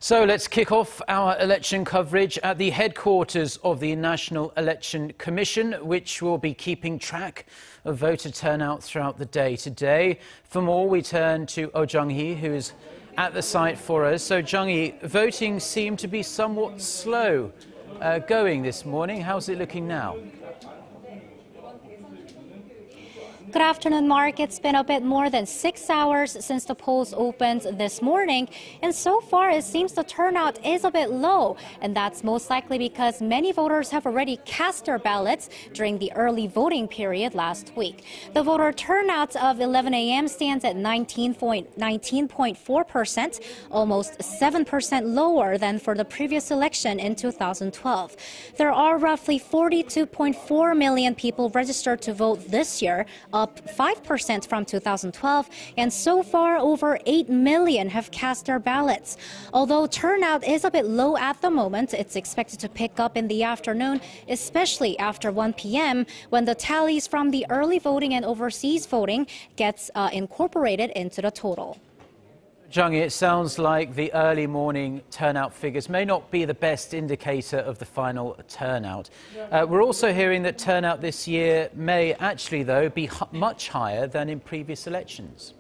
So let's kick off our election coverage at the headquarters of the National Election Commission, which will be keeping track of voter turnout throughout the day today. For more, we turn to Oh Jung-hee, who is at the site for us. So, Jung-hee, voting seemed to be somewhat slow going this morning. How's it looking now? Good afternoon, Mark. It's been a bit more than 6 hours since the polls opened this morning, and so far it seems the turnout is a bit low, and that's most likely because many voters have already cast their ballots during the early voting period last week. The voter turnout of 11 a.m. stands at 19.4%, almost 7% lower than for the previous election in 2012. There are roughly 42.4 million people registered to vote this year, up 5% from 2012, and so far over 8 million have cast their ballots. Although turnout is a bit low at the moment, it's expected to pick up in the afternoon, especially after 1 p.m. when the tallies from the early voting and overseas voting gets incorporated into the total. Jung-hee, it sounds like the early morning turnout figures may not be the best indicator of the final turnout. We're also hearing that turnout this year may actually, though, be much higher than in previous elections.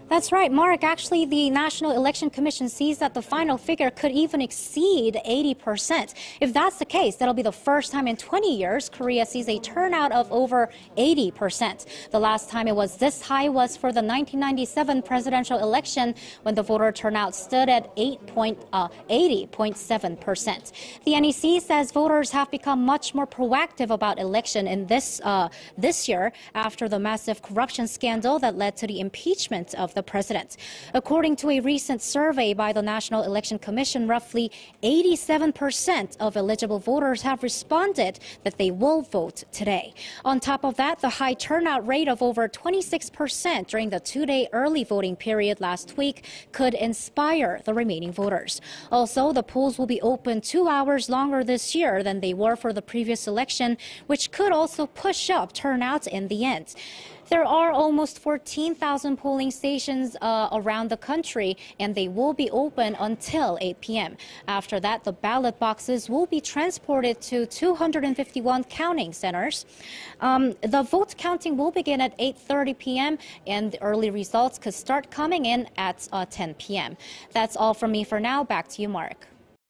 That's right, Mark. Actually, the National Election Commission sees that the final figure could even exceed 80%. If that's the case, that'll be the first time in 20 years Korea sees a turnout of over 80%. The last time it was this high was for the 1997 presidential election, when the voter turnout stood at 80.7%. The NEC says voters have become much more proactive about election in this year after the massive corruption scandal that led to the impeachment of the president. According to a recent survey by the National Election Commission, roughly 87% of eligible voters have responded that they will vote today. On top of that, the high turnout rate of over 26% during the two-day early voting period last week could inspire the remaining voters. Also, the polls will be open 2 hours longer this year than they were for the previous election, which could also push up turnout in the end. There are almost 14,000 polling stations around the country, and they will be open until 8 p.m. After that, the ballot boxes will be transported to 251 counting centers. The vote counting will begin at 8:30 p.m., and the early results could start coming in at 10 p.m. That's all from me for now. Back to you, Mark.